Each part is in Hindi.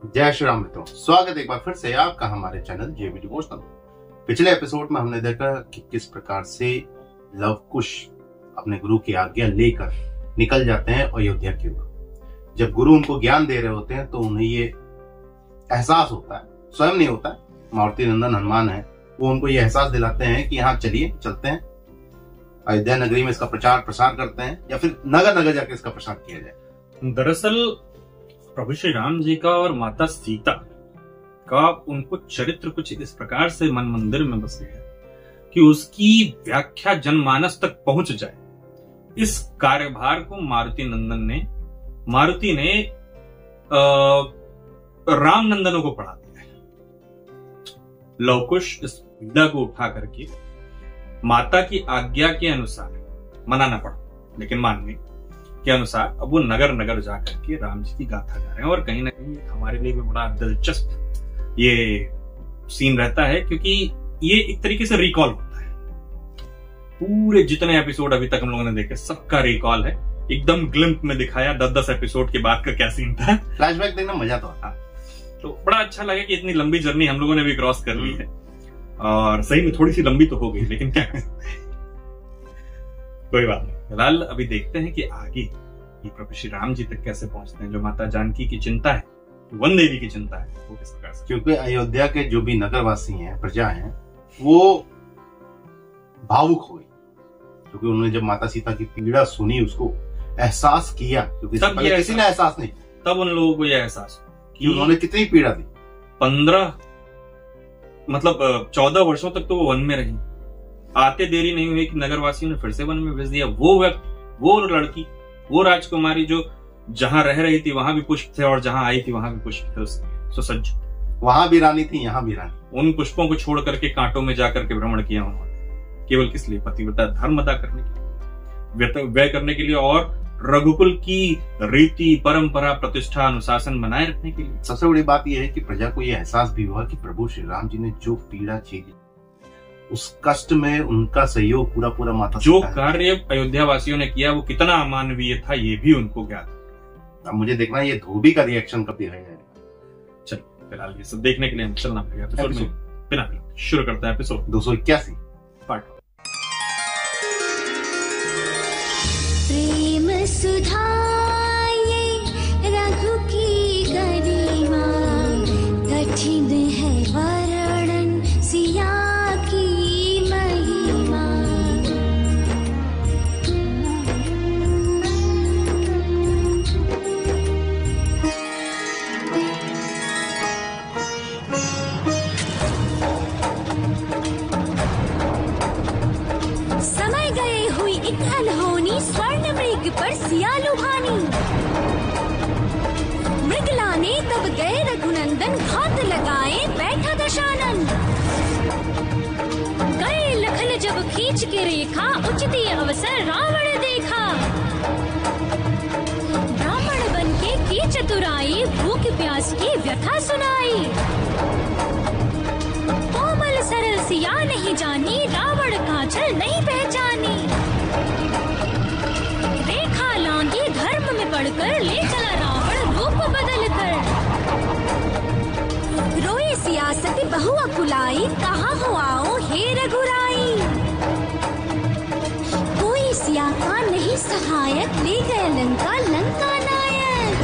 जय श्री राम मित्रों, स्वागत एक बार फिर से आपका हमारे चैनल जेबी डिवोशनल। पिछले एपिसोड में हमने देखा कि किस प्रकार से लव कुश अपने गुरु की आज्ञा लेकर निकल जाते हैं अयोध्या की ओर। जब गुरु उनको ज्ञान दे रहे होते हैं तो उन्हें ये एहसास होता है, स्वयं नहीं होता है, मारुति नंदन हनुमान है, वो उनको ये एहसास दिलाते हैं कि हाँ चलिए चलते हैं अयोध्या नगरी में इसका प्रचार प्रसार करते हैं, या फिर नगर नगर जाके इसका प्रसार किया जाए। दरअसल प्रभु श्री राम जी का और माता सीता का उनको चरित्र कुछ इस प्रकार से मन मंदिर में बस गया कि उसकी व्याख्या जनमानस तक पहुंच जाए। इस कार्यभार को मारुति ने राम नंदनों को पढ़ा दिया है। लवकुश इस विदा को उठा करके माता की आज्ञा के अनुसार मनाना पड़ा, लेकिन मानने के अनुसार अब वो नगर नगर जाकर के राम जी की गाथा गा रहे हैं। और कहीं ना कहीं हमारे लिए भी बड़ा दिलचस्प ये सीन रहता है, क्योंकि ये एक तरीके से रिकॉल होता है। पूरे जितने एपिसोड अभी तक हम लोगों ने देखे सबका रिकॉल है, एकदम ग्लिम्प में दिखाया 10-10 एपिसोड के बाद का क्या सीन था। फ्लैशबैक देखना मजा तो आता, तो बड़ा अच्छा लगा कि इतनी लंबी जर्नी हम लोगों ने भी क्रॉस कर ली है। और सही में थोड़ी सी लंबी तो हो गई, लेकिन क्या कोई बात नहीं। फिलहाल अभी देखते हैं कि आगे ये प्रभु श्री राम जी तक कैसे पहुंचते हैं। जो माता जानकी की चिंता है, वन देवी की चिंता है, वो किस प्रकार से, क्योंकि अयोध्या के जो भी नगरवासी हैं, प्रजा हैं, वो भावुक हुए, क्योंकि उन्होंने जब माता सीता की पीड़ा सुनी, उसको एहसास किया, क्योंकि किसी ने एहसास नहीं, तब उन लोगों को यह एहसास कि उन्होंने कितनी पीड़ा दी। 14 वर्षों तक तो वो वन में रही। आते देरी नहीं हुई कि नगरवासियों ने फिर से वन में भेज दिया। वो व्यक्ति, वो लड़की, वो राजकुमारी जो जहां रह रही थी वहां भी पुष्प थे, और जहां आई थी वहां भी पुष्प थे उसके सुसज्ज। वहां भी रानी थी, यहाँ भी रानी। उन पुष्पों को छोड़ करके कांटों में जाकर के भ्रमण किया उन्होंने, केवल किस लिए? पतिव्रता धर्म अदा करने के लिए, व्यय करने के लिए, और रघुकुल की रीति परंपरा प्रतिष्ठा अनुशासन बनाए रखने के लिए। सबसे बड़ी बात यह है कि प्रजा को यह एहसास भी हुआ कि प्रभु श्री राम जी ने जो पीड़ा झेली, उस कष्ट में उनका सहयोग पूरा माता जो कार्य अयोध्या वासियों ने किया वो कितना अमानवीय था, ये भी उनको ज्ञात। अब मुझे देखना है ये धोबी का रिएक्शन कब दिया जाएगा। चलो फिलहाल ये सब देखने के लिए हम चलना पड़ेगा एपिसोड में। बिना शुरू करते हैं एपिसोड 281 पार्ट। प्रेम सुधा ये रघु की गरिमा, कठिन है वर्णन सिया की महिमा। समय गए हुई एक अनहोनी, स्वर्ण मृग पर सिया लुभानी। मृगलाने तब गए रघुनंदन, घात लगाए बैठा दशानन। गए लखन जब खींच के रेखा, उचित अवसर रावण देखा। ब्राह्मण बन के की चतुराई, भूख प्यास की व्यथा सुनाई। कोमल सरल सिया नहीं जानी, रावण का छल नहीं पहचानी। रेखा लांगी धर्म में पड़कर, ले चला रावण रूप बदल कर। रोए सियासत बहु अकुलाई, कहाँ हो आओ हे रघुराई। कोई सिया का नहीं सहायक, ले गए लंका लंका नायक।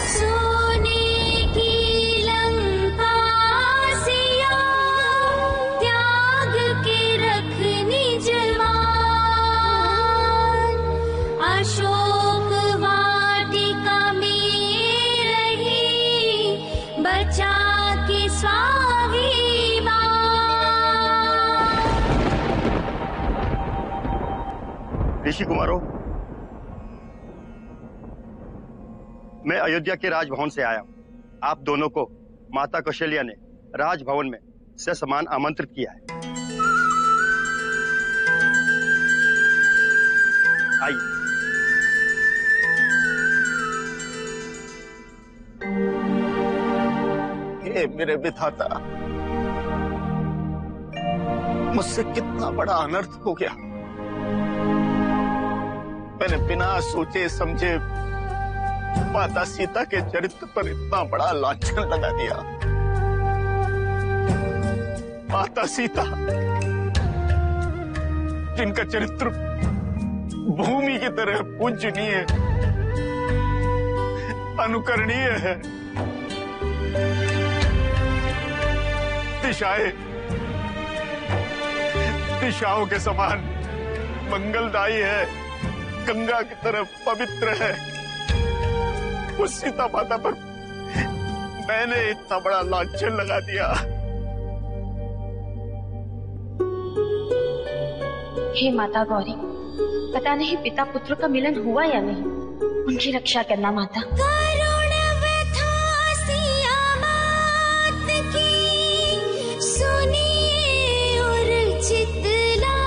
सोने की लंका सिया, त्याग के रखनी जवान। अशोक वाटिका में रही, बचा के स्वाभिमान। ऋषि कुमारों, मैं अयोध्या के राजभवन से आया हूं। आप दोनों को माता कौशल्या ने राजभवन में ससम्मान आमंत्रित किया है। आइए। हे मेरे विधाता, मुझसे कितना बड़ा अनर्थ हो गया। मैंने बिना सोचे समझे माता सीता के चरित्र पर इतना बड़ा लांछन लगा दिया। माता सीता जिनका चरित्र भूमि की तरह पूजनीय, अनुकरणीय है, दिशाओं के समान मंगलदायी है, गंगा की तरह पवित्र है, उस सीता माता पर मैंने इतना बड़ा लांछन लगा दिया। हे माता गौरी, पता नहीं पिता पुत्र का मिलन हुआ या नहीं, उनकी रक्षा करना माता। करुण व्यथा सिया मात की सुनिए और चितलाए,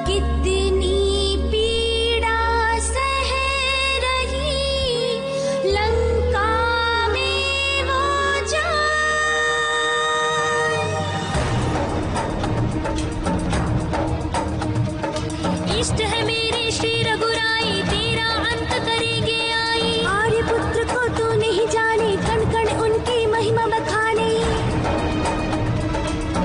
कितनी पीड़ा सह रही लंका में वो जाए। इष्ट है मेरे श्री रघुराई, तेरा अंत करेंगे आई। आर्यपुत्र को तू नहीं जाने, कण कण उनकी महिमा बखाने।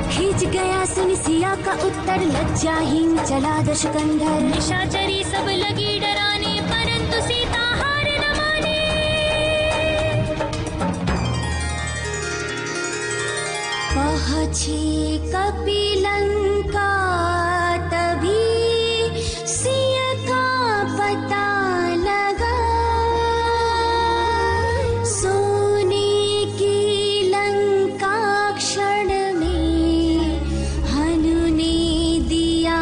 खींच गया सुन सिया का उत्तर, लज्जाहीन चला दशकंधर। निशाचरी सब लगी डराने, परंतु सीता हार न माने। पहुंची कपिलंका तभी सिया का पता लगा, सोने की लंका क्षण में हनु ने दिया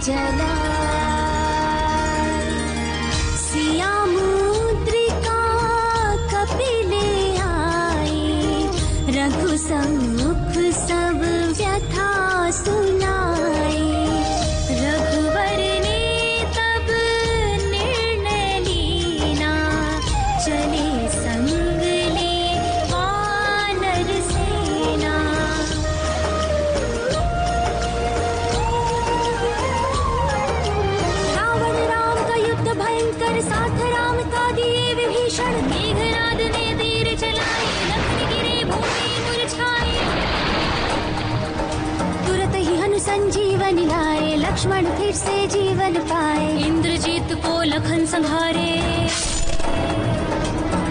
जला। सिया मुद्रिका कपिले आए, रघु सम्मुख सब व्यथा सुनाए। रघुवर ने तब निर्णय लीना, चले संग ले वानर सेना। रावण राम का युद्ध भयंकर, साथ राम का दिए विभीषण। मेघनाद ने तीर चलाए, लखन गिरे भूमि मुरझाए। तुरत ही हनु संजीवन लाए, लक्ष्मण फिर से जीवन पाए। इंद्रजीत को लखन संहारे,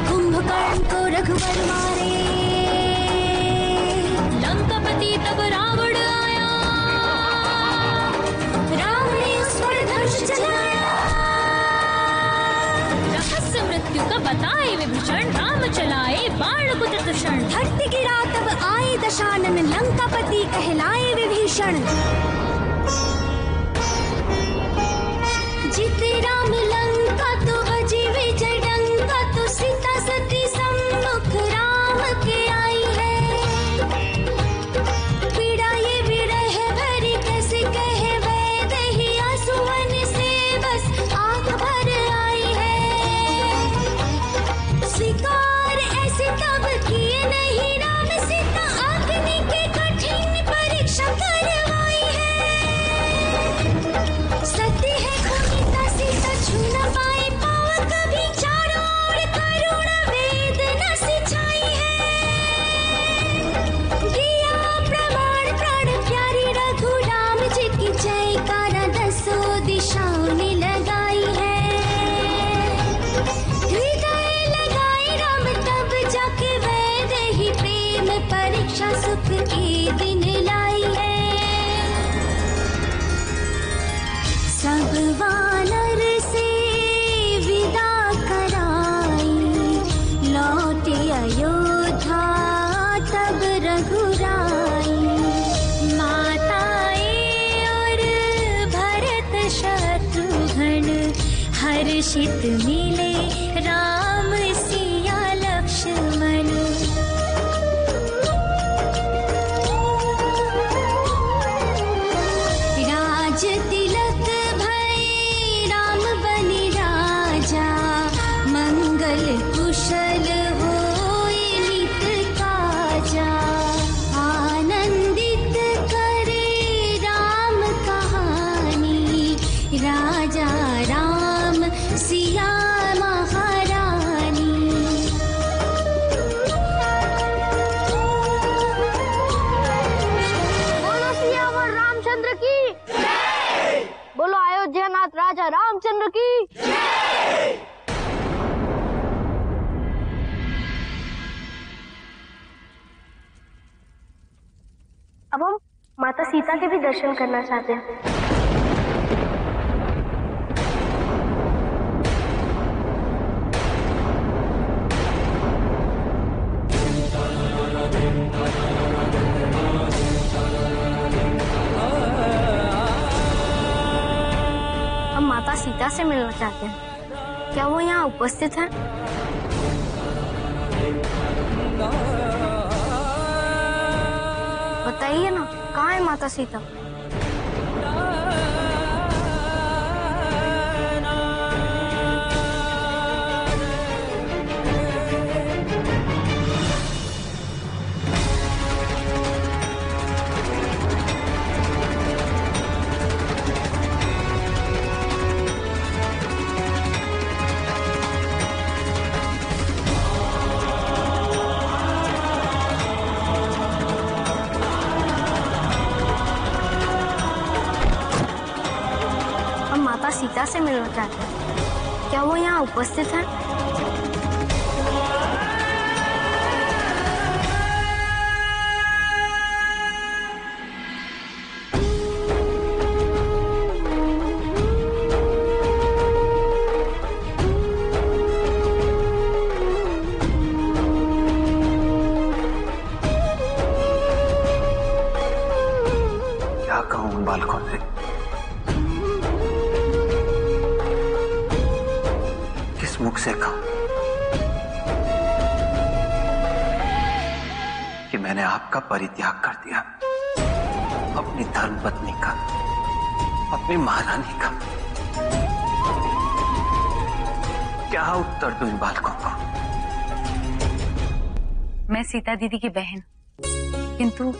कुंभकर्ण को रघुवर मारे। लंकापति तब रावण आया, राम ने उस पर धनुष चलाया। रहस्य मृत्यु का बताए विभीषण, राम चलाए बाण कुत्र तृषण। धरती गिरा तब आए दशानन, लंकापति कहलाए विभीषण। जित राम लंका तो भजी विजय डंका, तो सीता सती सम्मुख राम के आई है। पीड़ा ये विरह भरी कैसे कहे, वैदेही आंसुओं से बस आंख भर आई है। स्वीकार ऐसे तब किए नहीं राम सीता, अग्नि के कठिन परीक्षा करवाई है। सत्य है खोनीता सीता छू न पाए पाँव कभी, चारों ओर करुण वेदना सिंचाई है। दिया प्रमाण प्राण प्यारी रघु राम जी की, जयकारा दसों दिशाओं ने लगाई है। हृदय लगाए राम तब जाके, वैदेही प्रेम परीक्षा सुख के दिन लाई है। सब वानर से विदा कराई, लौटे अयोध्या तब रघुराई। माताएं और भरत शत्रुघ्न, हर्षित मिले राम सिया लक्ष्मण। राज तिलक भय राम बनि राजा, मंगल कुशल होए नित काजा। आनंदित करे राम कहानी, राजा राम सिया सीता के भी दर्शन करना चाहते हैं। हम माता सीता से मिलना चाहते हैं। क्या वो यहाँ उपस्थित हैं? बताइए ना, कहाँ है माता सीता? सीता से मिलना चाहते हैं। क्या वो यहाँ उपस्थित हैं? क्या कहूँ उन बालकों से? मुख से कहूं कि मैंने आपका परित्याग कर दिया, अपनी धर्मपत्नी का, अपनी महारानी का। क्या उत्तर दूं इन बालकों को? मैं सीता दीदी की बहन, किंतु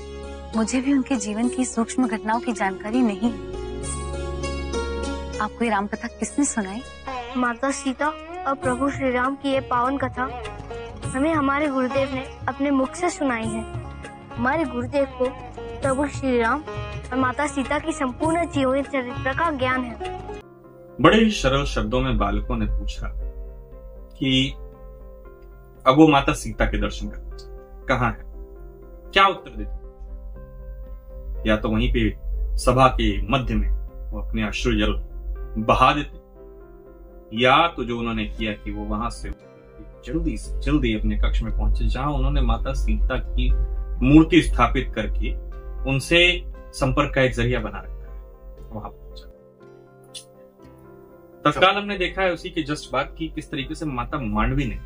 मुझे भी उनके जीवन की सूक्ष्म घटनाओं की जानकारी नहीं है। आपको ये राम कथा किसने सुनाई? माता सीता और प्रभु श्री राम की ये पावन कथा हमें हमारे गुरुदेव ने अपने मुख से सुनाई है। हमारे गुरुदेव को प्रभु श्री राम और माता सीता की संपूर्ण जीवन चरित्र का ज्ञान है। बड़े ही सरल शब्दों में बालकों ने पूछा कि अब वो माता सीता के दर्शन करते कहाँ है? क्या उत्तर देते? या तो वहीं पे सभा के मध्य में वो अपने अश्रु जल बहा देते, या तो जो उन्होंने किया कि वो वहां से जल्दी से जल्दी अपने कक्ष में पहुंचे, जहां उन्होंने माता सीता की मूर्ति स्थापित करके उनसे संपर्क का एक जरिया बना रखा है, वहां पहुंचा। तत्काल हमने देखा है उसी के जस्ट बाद की किस तरीके से माता मांडवी ने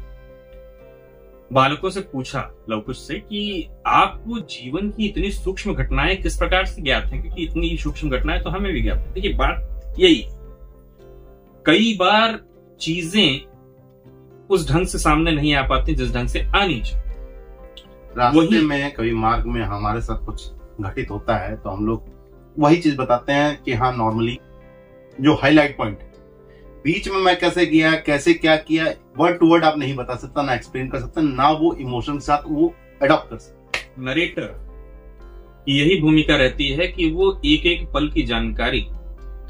बालकों से पूछा, लवकुश से, कि आपको जीवन की इतनी सूक्ष्म घटनाएं किस प्रकार से ज्ञात हैं? क्योंकि इतनी सूक्ष्म घटनाएं तो हमें भी ज्ञात है। देखिए, बात यही, कई बार चीजें उस ढंग से सामने नहीं आ पाती जिस ढंग से आनी चाहिए। रास्ते में कभी मार्ग में हमारे साथ कुछ घटित होता है तो हम लोग वही चीज बताते हैं कि हाँ, नॉर्मली जो हाईलाइट पॉइंट है, बीच में मैं कैसे गया, कैसे क्या किया, वर्ड टू वर्ड आप नहीं बता सकता, ना एक्सप्लेन कर सकता, ना वो इमोशन के साथ वो अडॉप्ट कर सकता। नरेटर की यही भूमिका रहती है कि वो एक एक पल की जानकारी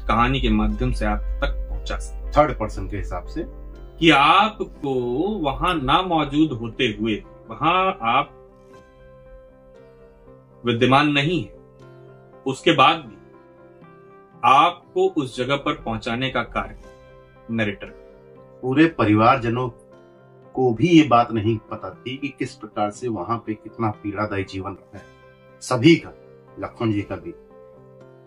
कहानी के माध्यम से आप तक पहुंचा सकते, थर्ड पर्सन के हिसाब से, कि आपको वहां ना मौजूद होते हुए, वहां आप विद्यमान नहीं है, उसके बाद भी आपको उस जगह पर पहुंचाने का कार्य नरेटर। पूरे परिवारजनों को भी ये बात नहीं पता थी कि किस प्रकार से वहां पे कितना पीड़ादायी जीवन रहा है सभी का, लक्ष्मण जी का भी,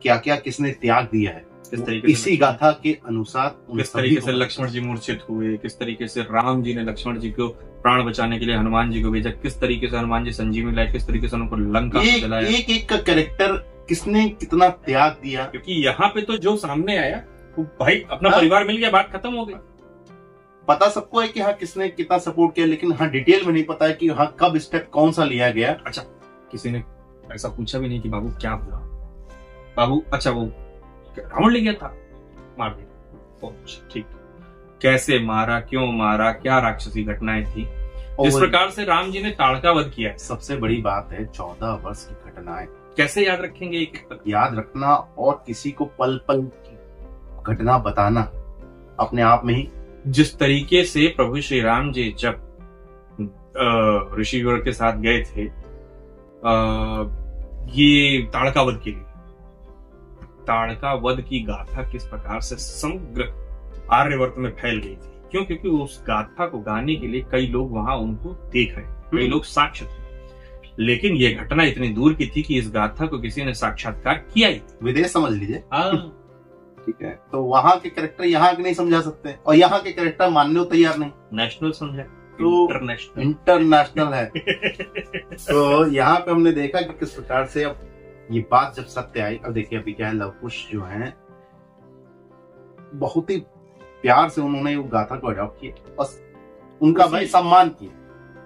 क्या क्या किसने त्याग दिया है, किस तरीके इसी गाथा के अनुसार किस तरीके से लक्ष्मण जी मूर्छित हुए, किस तरीके से राम जी ने लक्ष्मण जी को प्राण बचाने के लिए हनुमान जी को भेजा, किस तरीके से हनुमान जी संजीवनी लाए, किस तरीके से उनको लंका में जलाया, एक एक का कैरेक्टर किसने कितना त्याग दिया। क्योंकि यहाँ पे तो जो सामने आया वो भाई अपना परिवार मिल गया, बात खत्म हो गई। पता सबको है कि हाँ किसने कितना सपोर्ट किया, लेकिन हाँ डिटेल में नहीं पता है कि हाँ कब स्टेप कौन सा लिया गया। अच्छा, किसी ने ऐसा पूछा भी नहीं कि बाबू क्या हुआ, बाबू अच्छा वो रावण ले गया था, मार दिया, ठीक, कैसे मारा, क्यों मारा, क्या राक्षसी घटनाएं थी, इस प्रकार से राम जी ने ताड़का वध किया है। सबसे बड़ी बात है 14 वर्ष की घटनाएं कैसे याद रखेंगे, एक याद रखना और किसी को पल पल की घटना बताना अपने आप में ही। जिस तरीके से प्रभु श्री राम जी जब ऋषिवर के साथ गए थे ये ताड़का वध के लिए, ताड़का वध की गाथा किस प्रकार से समग्र आर्यवर्त में फैल गई थी। क्यों? क्योंकि उस गाथा को गाने के लिए कई लोग वहां उनको देख रहे, कई लोग साक्ष्य थे। लेकिन ये घटना इतनी दूर की थी कि इस गाथा को किसी ने साक्षात्कार किया ही, विदेश समझ लीजिए। हाँ, ठीक है, तो वहां के कैरेक्टर यहाँ के नहीं समझा सकते और यहाँ के कैरेक्टर मानने को तैयार नहीं। नेशनल समझा, तो इंटरनेशनल है। तो यहाँ पे हमने देखा कि किस प्रकार से अब ये बात जब सत्य आई। अब देखिए अभी क्या है, लव कुश जो है बहुत ही प्यार से उन्होंने वो गाथा को अडॉप्ट किया और उनका भाई सम्मान किया।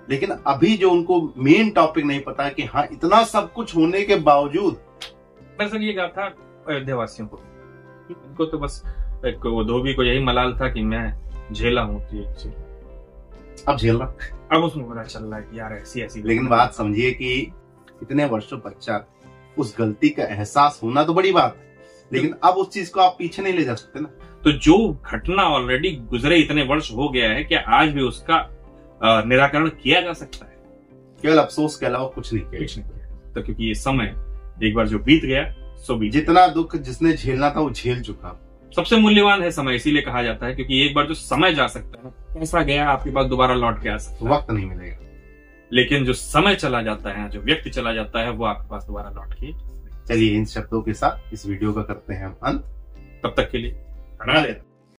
लेकिन अभी जो उनको मेन टॉपिक नहीं पता है कि हाँ इतना सब कुछ होने के बावजूद, दरअसल ये गाथा अयोध्या वासियों को, उनको तो बस एक वो धोबी को यही मलाल था कि मैं झेला हूँ, अब झेल रहा, अब उसमें पता चल रहा है कि यार ऐसी ऐसी। लेकिन बात समझिए कि इतने वर्षों बच्चा उस गलती का एहसास होना तो बड़ी बात है, लेकिन अब उस चीज को आप पीछे नहीं ले जा सकते ना। तो जो घटना ऑलरेडी गुजरे इतने वर्ष हो गया है, क्या आज भी उसका निराकरण किया जा सकता है? केवल अफसोस के अलावा कुछ नहीं किया। तो क्योंकि ये समय एक बार जो बीत गया सो बीत, जितना दुख जिसने झेलना था वो झेल चुका। सबसे मूल्यवान है समय, इसीलिए कहा जाता है क्योंकि एक बार जो समय जा सकता है, पैसा गया आपके पास दोबारा लौट के आ सकता है, वक्त नहीं मिलेगा। लेकिन जो समय चला जाता है, जो व्यक्ति चला जाता है, वो आपके पास दोबारा लौट के। चलिए इन शब्दों के साथ इस वीडियो का करते हैं हम अंत। तब तक के लिए